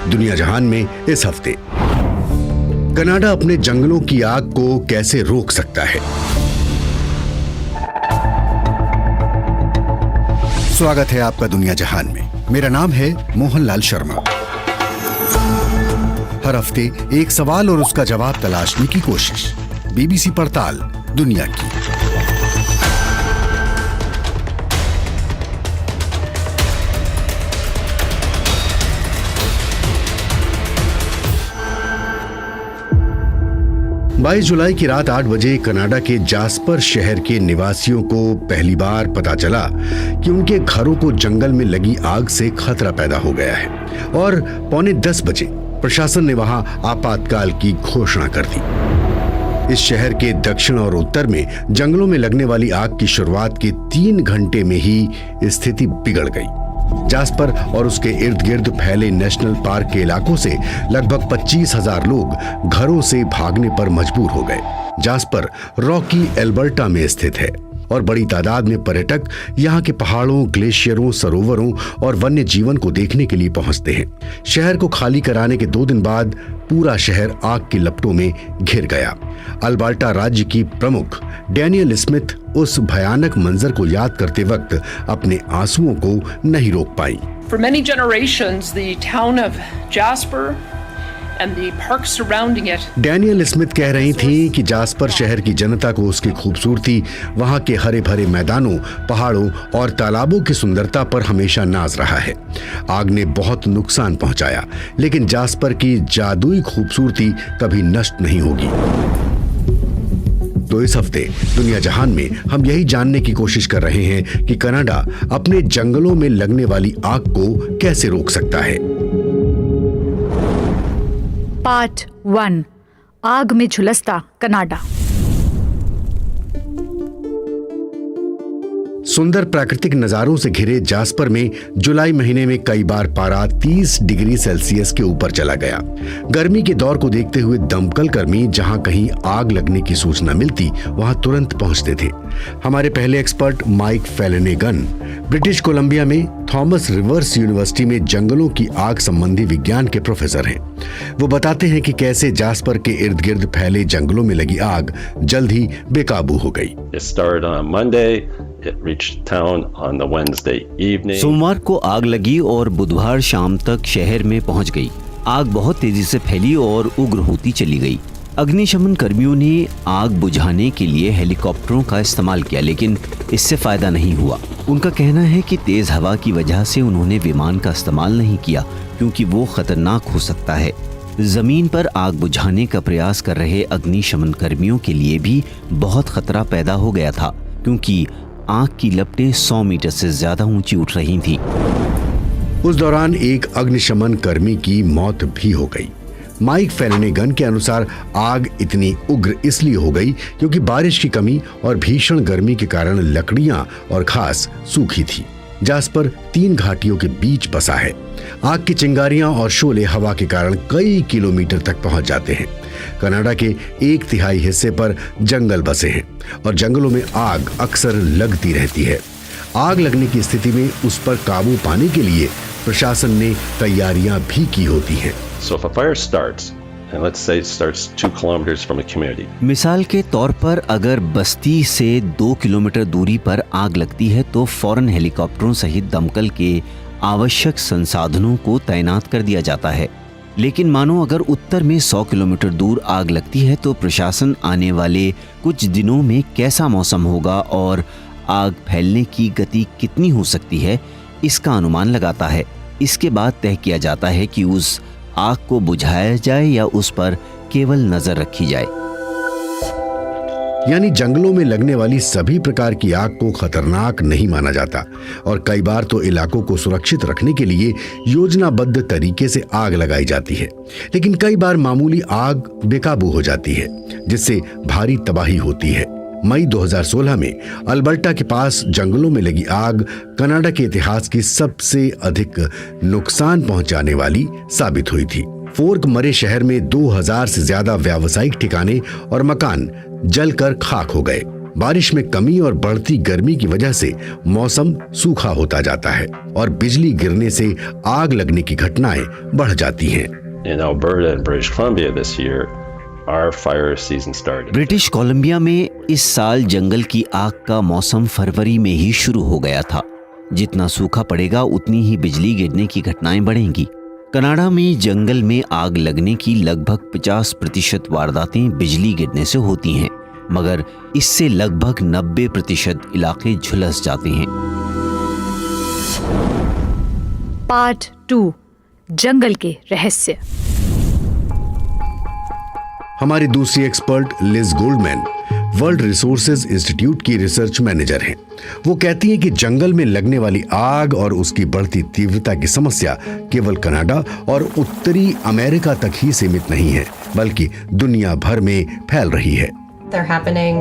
दुनिया जहान में इस हफ्ते कनाडा अपने जंगलों की आग को कैसे रोक सकता है। स्वागत है आपका दुनिया जहान में। मेरा नाम है मोहनलाल शर्मा। हर हफ्ते एक सवाल और उसका जवाब तलाशने की कोशिश। बीबीसी पड़ताल दुनिया की। बाईस जुलाई की रात 8 बजे कनाडा के जास्पर शहर के निवासियों को पहली बार पता चला कि उनके घरों को जंगल में लगी आग से खतरा पैदा हो गया है और 9:45 बजे प्रशासन ने वहां आपातकाल की घोषणा कर दी। इस शहर के दक्षिण और उत्तर में जंगलों में लगने वाली आग की शुरुआत के 3 घंटे में ही स्थिति बिगड़ गई। जास्पर और उसके इर्द गिर्द फैले नेशनल पार्क के इलाकों से लगभग 25,000 लोग घरों से भागने पर मजबूर हो गए। जास्पर रॉकी एल्बर्टा में स्थित है और बड़ी तादाद में पर्यटक यहाँ के पहाड़ों, ग्लेशियरों, सरोवरों और वन्य जीवन को देखने के लिए पहुंचते हैं। शहर को खाली कराने के 2 दिन बाद पूरा शहर आग की लपटों में घिर गया। अल्बर्टा राज्य की प्रमुख डैनियल स्मिथ उस भयानक मंजर को याद करते वक्त अपने आंसुओं को नहीं रोक पाई। For many generations, the town of Jasper and the parks surrounding it. Daniel Smith कह रही थी कि जास्पर शहर की जनता को उसकी खूबसूरती, वहां के हरे भरे मैदानों, पहाड़ों और तालाबों की सुंदरता पर हमेशा नाज रहा है। आग ने बहुत नुकसान पहुंचाया, लेकिन जास्पर की जादुई खूबसूरती कभी नष्ट नहीं होगी। तो इस हफ्ते दुनिया जहान में हम यही जानने की कोशिश कर रहे हैं कि कनाडा अपने जंगलों में लगने वाली आग को कैसे रोक सकता है। पार्ट 1, आग में झुलसता कनाडा। सुंदर प्राकृतिक नजारों से घिरे जास्पर में जुलाई महीने में कई बार पारा 30 डिग्री सेल्सियस के ऊपर चला गया। गर्मी के दौर को देखते हुए दमकल कर्मी जहां कहीं आग लगने की सूचना मिलती वहां तुरंत पहुंचते थे। हमारे पहले एक्सपर्ट माइक फेलनेगन ब्रिटिश कोलंबिया में थॉमस रिवर्स यूनिवर्सिटी में जंगलों की आग संबंधी विज्ञान के प्रोफेसर हैं। वो बताते हैं कि कैसे जास्पर के इर्द गिर्द फैले जंगलों में लगी आग जल्द ही बेकाबू हो गई। सोमवार को आग लगी और बुधवार शाम तक शहर में पहुंच गई। आग बहुत तेजी से फैली और उग्र होती चली गई। अग्निशमन कर्मियों ने आग बुझाने के लिए हेलीकॉप्टरों का इस्तेमाल किया, लेकिन इससे फायदा नहीं हुआ। उनका कहना है कि तेज हवा की वजह से उन्होंने विमान का इस्तेमाल नहीं किया क्योंकि वो खतरनाक हो सकता है। जमीन पर आग बुझाने का प्रयास कर रहे अग्निशमन कर्मियों के लिए भी बहुत खतरा पैदा हो गया था क्योंकि आग की लपटें 100 मीटर से ज्यादा ऊंची उठ रही थीं। उस दौरान एक अग्निशमन कर्मी की मौत भी हो गई। माइक फेलनेगन के अनुसार आग इतनी उग्र इसलिए हो गई क्योंकि बारिश की कमी और भीषण गर्मी के कारण लकड़ियां और घास सूखी थी। जास्पर 3 घाटियों के बीच बसा है। आग की चिंगारियां और शोले हवा के कारण कई किलोमीटर तक पहुंच जाते हैं। कनाडा के 1/3 हिस्से पर जंगल बसे हैं और जंगलों में आग अक्सर लगती रहती है। आग लगने की स्थिति में उस पर काबू पाने के लिए प्रशासन ने तैयारियां भी की होती हैं। So if a fire starts, and let's say it starts 2 kilometers from a community. मिसाल के तौर पर अगर बस्ती से 2 किलोमीटर दूरी पर आग लगती है तो फौरन हेलीकॉप्टरों सहित दमकल के आवश्यक संसाधनों को तैनात कर दिया जाता है। लेकिन मानो अगर उत्तर में 100 किलोमीटर दूर आग लगती है तो प्रशासन आने वाले कुछ दिनों में कैसा मौसम होगा और आग फैलने की गति कितनी हो सकती है, इसका अनुमान लगाता है। इसके बाद तय किया जाता है कि उस आग को बुझाया जाए या उस पर केवल नजर रखी जाए। यानी जंगलों में लगने वाली सभी प्रकार की आग को खतरनाक नहीं माना जाता और कई बार तो इलाकों को सुरक्षित रखने के लिए योजनाबद्ध तरीके से आग लगाई जाती है। लेकिन कई बार मामूली आग बेकाबू हो जाती है जिससे भारी तबाही होती है। मई 2016 में अल्बर्टा के पास जंगलों में लगी आग कनाडा के इतिहास की सबसे अधिक नुकसान पहुंचाने वाली साबित हुई थी। फोर्क मरे शहर में 2000 से ज्यादा व्यावसायिक ठिकाने और मकान जलकर खाक हो गए। बारिश में कमी और बढ़ती गर्मी की वजह से मौसम सूखा होता जाता है और बिजली गिरने से आग लगने की घटनाएं बढ़ जाती हैं। In Alberta and British Columbia this year, our fire season started. British Columbia में इस साल जंगल की आग का मौसम फरवरी में ही शुरू हो गया था। जितना सूखा पड़ेगा उतनी ही बिजली गिरने की घटनाएं बढ़ेंगी। कनाडा में जंगल में आग लगने की लगभग 50% वारदातें बिजली गिरने से होती हैं, मगर इससे लगभग 90% इलाके झुलस जाते हैं। पार्ट 2, जंगल के रहस्य। हमारी दूसरी expert Liz Goldman World Resources Institute की रिसर्च मैनेजर हैं। वो कहती हैं कि जंगल में लगने वाली आग और उसकी बढ़ती तीव्रता की समस्या केवल कनाडा और उत्तरी अमेरिका तक ही सीमित नहीं है, बल्कि दुनिया भर में फैल रही है। They're happening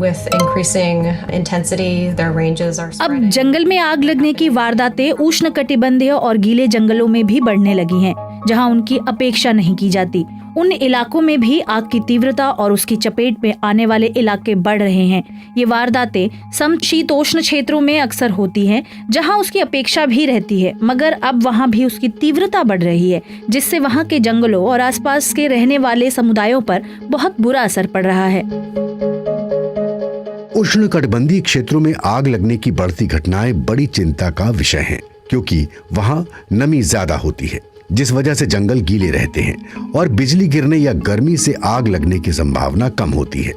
with increasing intensity. Their ranges are अब spreading. जंगल में आग लगने की वारदातें उष्णकटिबंधीय और गीले जंगलों में भी बढ़ने लगी हैं, जहां उनकी अपेक्षा नहीं की जाती। उन इलाकों में भी आग की तीव्रता और उसकी चपेट में आने वाले इलाके बढ़ रहे हैं। ये वारदातें समशीतोष्ण क्षेत्रों में अक्सर होती हैं, जहां उसकी अपेक्षा भी रहती है, मगर अब वहां भी उसकी तीव्रता बढ़ रही है, जिससे वहां के जंगलों और आसपास के रहने वाले समुदायों पर बहुत बुरा असर पड़ रहा है। उष्णकटिबंधीय क्षेत्रों में आग लगने की बढ़ती घटनाएं बड़ी चिंता का विषय हैं, क्योंकि वहां नमी ज्यादा होती है, जिस वजह से जंगल गीले रहते हैं और बिजली गिरने या गर्मी से आग लगने की संभावना कम होती है।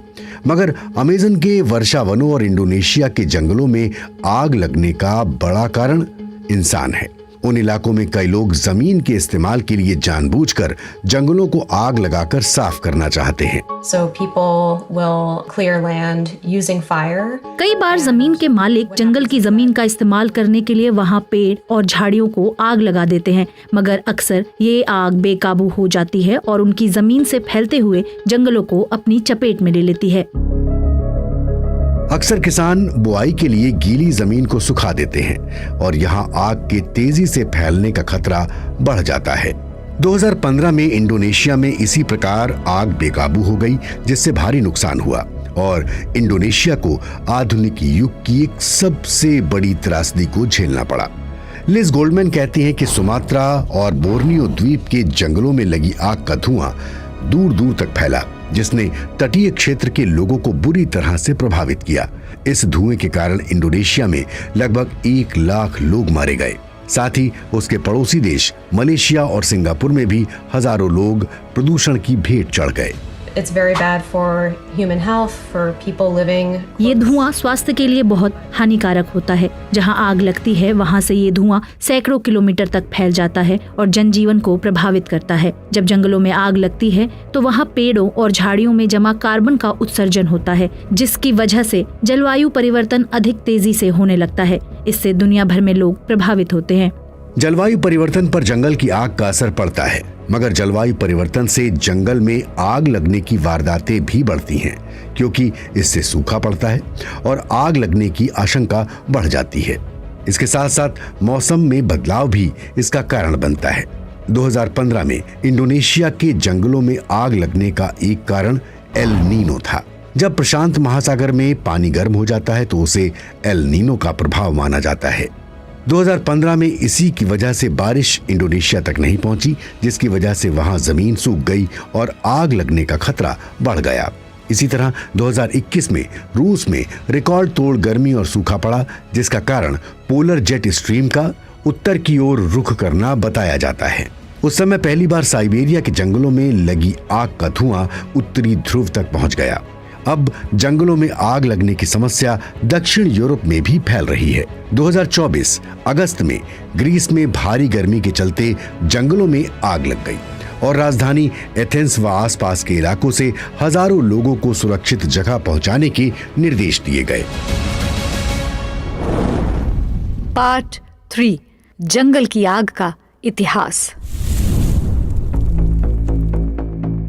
मगर अमेज़न के वर्षा वनों और इंडोनेशिया के जंगलों में आग लगने का बड़ा कारण इंसान है। उन इलाकों में कई लोग जमीन के इस्तेमाल के लिए जानबूझकर जंगलों को आग लगाकर साफ करना चाहते हैं। So people will clear land using fire. कई बार जमीन के मालिक जंगल की जमीन का इस्तेमाल करने के लिए वहां पेड़ और झाड़ियों को आग लगा देते हैं, मगर अक्सर ये आग बेकाबू हो जाती है और उनकी जमीन से फैलते हुए जंगलों को अपनी चपेट में ले लेती है। अक्सर किसान बुआई के लिए गीली जमीन को सुखा देते हैं और यहाँ आग के तेजी से फैलने का खतरा बढ़ जाता है। 2015 में इंडोनेशिया में इसी प्रकार आग बेकाबू हो गई, जिससे भारी नुकसान हुआ और इंडोनेशिया को आधुनिक युग की एक सबसे बड़ी त्रासदी को झेलना पड़ा। लिज गोल्डमैन कहती हैं कि सुमात्रा और बोर्नियो द्वीप के जंगलों में लगी आग का धुआं दूर दूर तक फैला, जिसने तटीय क्षेत्र के लोगों को बुरी तरह से प्रभावित किया। इस धुएं के कारण इंडोनेशिया में लगभग 1 लाख लोग मारे गए। साथ ही उसके पड़ोसी देश मलेशिया और सिंगापुर में भी हजारों लोग प्रदूषण की भेंट चढ़ गए। It's very bad for human health, for people living. ये धुआं स्वास्थ्य के लिए बहुत हानिकारक होता है। जहां आग लगती है वहां से ये धुआं सैकड़ों किलोमीटर तक फैल जाता है और जनजीवन को प्रभावित करता है। जब जंगलों में आग लगती है तो वहां पेड़ों और झाड़ियों में जमा कार्बन का उत्सर्जन होता है, जिसकी वजह से जलवायु परिवर्तन अधिक तेजी से होने लगता है। इससे दुनिया भर में लोग प्रभावित होते हैं। जलवायु परिवर्तन पर जंगल की आग का असर पड़ता है, मगर जलवायु परिवर्तन से जंगल में आग लगने की वारदातें भी बढ़ती हैं, क्योंकि इससे सूखा पड़ता है और आग लगने की आशंका बढ़ जाती है। इसके साथ साथ मौसम में बदलाव भी इसका कारण बनता है। 2015 में इंडोनेशिया के जंगलों में आग लगने का एक कारण एल नीनो था। जब प्रशांत महासागर में पानी गर्म हो जाता है तो उसे एल नीनो का प्रभाव माना जाता है। 2015 में इसी की वजह से बारिश इंडोनेशिया तक नहीं पहुंची, जिसकी वजह से वहां जमीन सूख गई और आग लगने का खतरा बढ़ गया। इसी तरह 2021 में रूस में रिकॉर्ड तोड़ गर्मी और सूखा पड़ा, जिसका कारण पोलर जेट स्ट्रीम का उत्तर की ओर रुख करना बताया जाता है। उस समय पहली बार साइबेरिया के जंगलों में लगी आग का धुआं उत्तरी ध्रुव तक पहुंच गया। अब जंगलों में आग लगने की समस्या दक्षिण यूरोप में भी फैल रही है। 2024 अगस्त में ग्रीस में भारी गर्मी के चलते जंगलों में आग लग गई और राजधानी एथेंस व आसपास के इलाकों से हजारों लोगों को सुरक्षित जगह पहुंचाने के निर्देश दिए गए। पार्ट 3, जंगल की आग का इतिहास।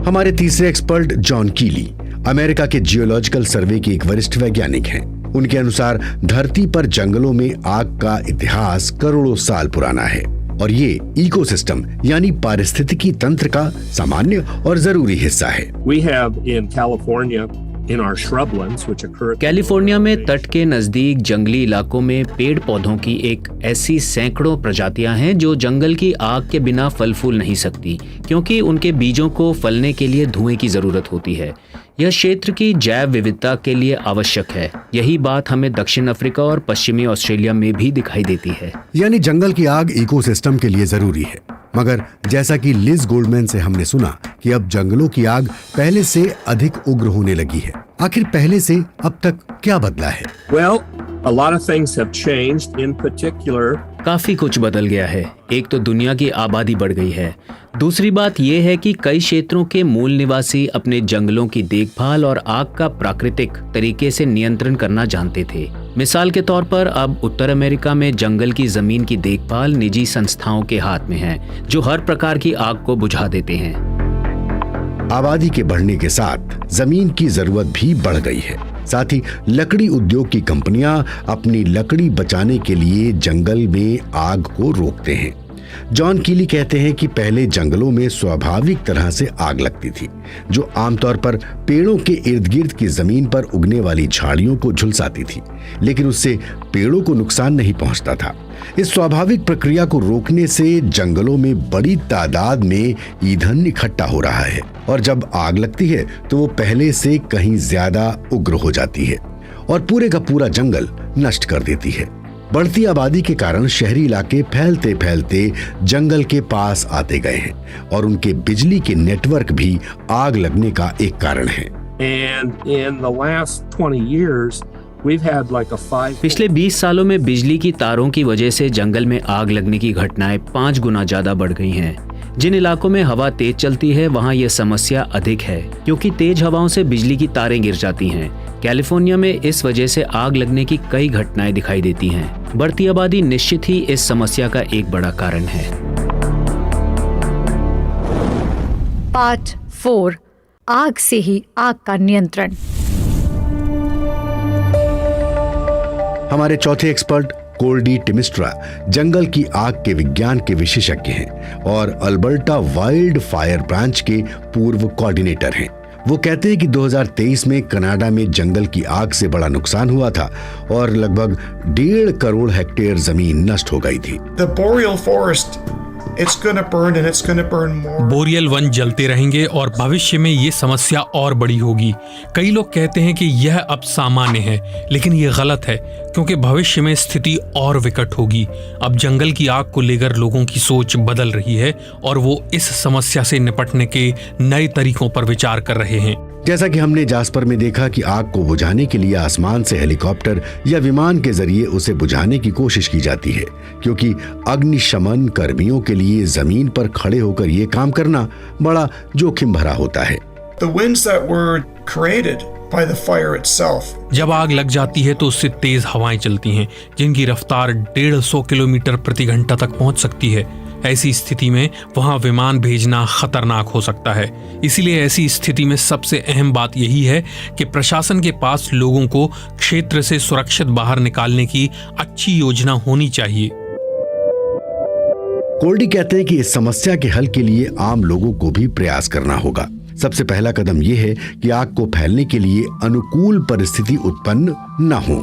हमारे तीसरे एक्सपर्ट जॉन कीली अमेरिका के जियोलॉजिकल सर्वे के एक वरिष्ठ वैज्ञानिक हैं। उनके अनुसार धरती पर जंगलों में आग का इतिहास करोड़ों साल पुराना है और ये इकोसिस्टम यानी पारिस्थितिकी तंत्र का सामान्य और जरूरी हिस्सा है। We have in California in our shrublands, which occur. California में तट के नजदीक जंगली इलाकों में पेड़ पौधों की एक ऐसी सैकड़ों प्रजातियां हैं जो जंगल की आग के बिना फल फूल नहीं सकती, क्योंकि उनके बीजों को फलने के लिए धुएं की जरूरत होती है। यह क्षेत्र की जैव विविधता के लिए आवश्यक है। यही बात हमें दक्षिण अफ्रीका और पश्चिमी ऑस्ट्रेलिया में भी दिखाई देती है। यानी जंगल की आग इकोसिस्टम के लिए जरूरी है। मगर जैसा कि लिज गोल्डमैन से हमने सुना कि अब जंगलों की आग पहले से अधिक उग्र होने लगी है। आखिर पहले से अब तक क्या बदला है? Well, a lot of things have changed. In particular, काफी कुछ बदल गया है। एक तो दुनिया की आबादी बढ़ गई है। दूसरी बात यह है कि कई क्षेत्रों के मूल निवासी अपने जंगलों की देखभाल और आग का प्राकृतिक तरीके से नियंत्रण करना जानते थे। मिसाल के तौर पर अब उत्तर अमेरिका में जंगल की जमीन की देखभाल निजी संस्थाओं के हाथ में है, जो हर प्रकार की आग को बुझा देते हैं। आबादी के बढ़ने के साथ जमीन की जरूरत भी बढ़ गई है। साथ ही लकड़ी उद्योग की कंपनियां अपनी लकड़ी बचाने के लिए जंगल में आग को रोकते हैं। जॉन कीली कहते हैं कि पहले जंगलों में स्वाभाविक तरह से आग लगती थी, जो आमतौर पर पेड़ों के इर्द गिर्द की जमीन पर उगने वाली झाड़ियों को झुलसाती थी, लेकिन उससे पेड़ों को नुकसान नहीं पहुंचता था। इस स्वाभाविक प्रक्रिया को रोकने से जंगलों में बड़ी तादाद में ईंधन इकट्ठा हो रहा है, और जब आग लगती है तो वो पहले से कहीं ज्यादा उग्र हो जाती है और पूरे का पूरा जंगल नष्ट कर देती है। बढ़ती आबादी के कारण शहरी इलाके फैलते फैलते जंगल के पास आते गए हैं, और उनके बिजली के नेटवर्क भी आग लगने का एक कारण है। and in the last 20 years, we've had like a 5. पिछले 20 सालों में बिजली की तारों की वजह से जंगल में आग लगने की घटनाएं 5 गुना ज्यादा बढ़ गई हैं। जिन इलाकों में हवा तेज चलती है वहां यह समस्या अधिक है, क्योंकि तेज हवाओं से बिजली की तारें गिर जाती हैं। कैलिफोर्निया में इस वजह से आग लगने की कई घटनाएं दिखाई देती हैं। बढ़ती आबादी निश्चित ही इस समस्या का एक बड़ा कारण है। पार्ट 4, आग से ही आग का नियंत्रण। हमारे चौथे एक्सपर्ट कोल्डी टिमिस्ट्रा जंगल की आग के विज्ञान के विशेषज्ञ हैं और अल्बर्टा वाइल्ड फायर ब्रांच के पूर्व कोऑर्डिनेटर हैं। वो कहते हैं कि 2023 में कनाडा में जंगल की आग से बड़ा नुकसान हुआ था और लगभग 1.5 करोड़ हेक्टेयर जमीन नष्ट हो गई थी। The boreal forest, it's gonna burn and it's gonna burn more. Boreal one जलते रहेंगे और भविष्य में ये समस्या और बड़ी होगी। कई लोग कहते हैं कि यह अब सामान्य है, लेकिन ये गलत है, क्योंकि भविष्य में स्थिति और विकट होगी। अब जंगल की आग को लेकर लोगों की सोच बदल रही है और वो इस समस्या से निपटने के नए तरीकों पर विचार कर रहे हैं। जैसा कि हमने जास्पर में देखा कि आग को बुझाने के लिए आसमान से हेलीकॉप्टर या विमान के जरिए उसे बुझाने की कोशिश की जाती है, क्योंकि अग्निशमन कर्मियों के लिए जमीन पर खड़े होकर ये काम करना बड़ा जोखिम भरा होता है। The winds that were created by the fire itself. जब आग लग जाती है तो उससे तेज हवाएं चलती हैं, जिनकी रफ्तार 150 किलोमीटर प्रति घंटा तक पहुंच सकती है। ऐसी स्थिति में वहां विमान भेजना खतरनाक हो सकता है। इसीलिए ऐसी स्थिति में सबसे अहम बात यही है कि प्रशासन के पास लोगों को क्षेत्र से सुरक्षित बाहर निकालने की अच्छी योजना होनी चाहिए। कोल्डी कहते हैं कि इस समस्या के हल के लिए आम लोगों को भी प्रयास करना होगा। सबसे पहला कदम यह है कि आग को फैलने के लिए अनुकूल परिस्थिति उत्पन्न न हो,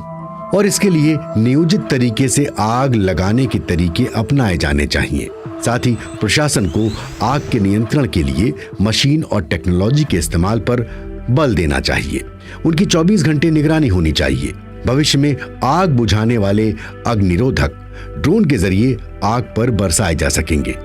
और इसके लिए नियोजित तरीके से आग लगाने के तरीके अपनाए जाने चाहिए। साथ ही प्रशासन को आग के नियंत्रण के लिए मशीन और टेक्नोलॉजी के इस्तेमाल पर बल देना चाहिए। उनकी 24 घंटे निगरानी होनी चाहिए। भविष्य में आग बुझाने वाले अग्निरोधक ड्रोन के जरिए आग पर बरसाए जा सकेंगे।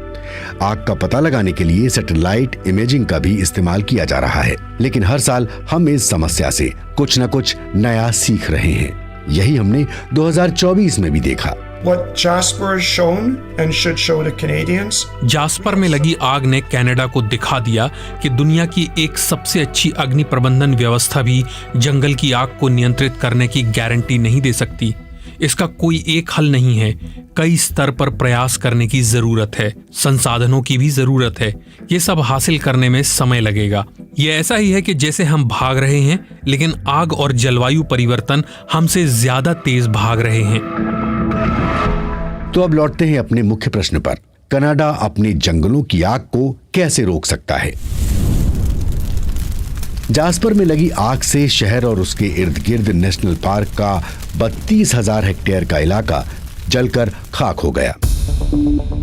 आग का पता लगाने के लिए सैटेलाइट इमेजिंग का भी इस्तेमाल किया जा रहा है, लेकिन हर साल हम इस समस्या से कुछ न कुछ नया सीख रहे हैं। यही हमने 2024 में भी देखा। What Jasper has shown and should show the Canadians. Jasper में लगी आग ने कनाडा को दिखा दिया कि दुनिया की एक सबसे अच्छी अग्नि प्रबंधन व्यवस्था भी जंगल की आग को नियंत्रित करने की गारंटी नहीं दे सकती। इसका कोई एक हल नहीं है। कई स्तर पर प्रयास करने की जरूरत है, संसाधनों की भी जरूरत है। ये सब हासिल करने में समय लगेगा। ये ऐसा ही है कि जैसे हम भाग रहे हैं, लेकिन आग और जलवायु परिवर्तन हमसे ज्यादा तेज भाग रहे हैं। तो अब लौटते हैं अपने मुख्य प्रश्न पर। कनाडा अपने जंगलों की आग को कैसे रोक सकता है? जास्पर में लगी आग से शहर और उसके इर्द गिर्द नेशनल पार्क का 32,000 हेक्टेयर का इलाका जलकर खाक हो गया।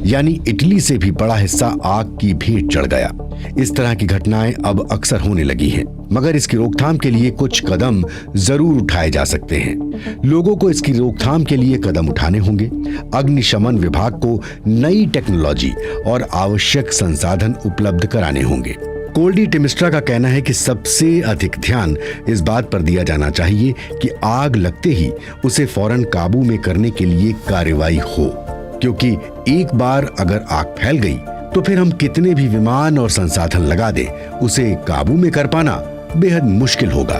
यानी इटली से भी बड़ा हिस्सा आग की भेंट चढ़ गया। इस तरह की घटनाएं अब अक्सर होने लगी हैं, मगर इसकी रोकथाम के लिए कुछ कदम जरूर उठाए जा सकते हैं। लोगों को इसकी रोकथाम के लिए कदम उठाने होंगे। अग्निशमन विभाग को नई टेक्नोलॉजी और आवश्यक संसाधन उपलब्ध कराने होंगे। कोल्डी टिमिस्ट्रा का कहना है कि सबसे अधिक ध्यान इस बात पर दिया जाना चाहिए कि आग लगते ही उसे फौरन काबू में करने के लिए कार्रवाई हो, क्योंकि एक बार अगर आग फैल गई तो फिर हम कितने भी विमान और संसाधन लगा दें, उसे काबू में कर पाना बेहद मुश्किल होगा।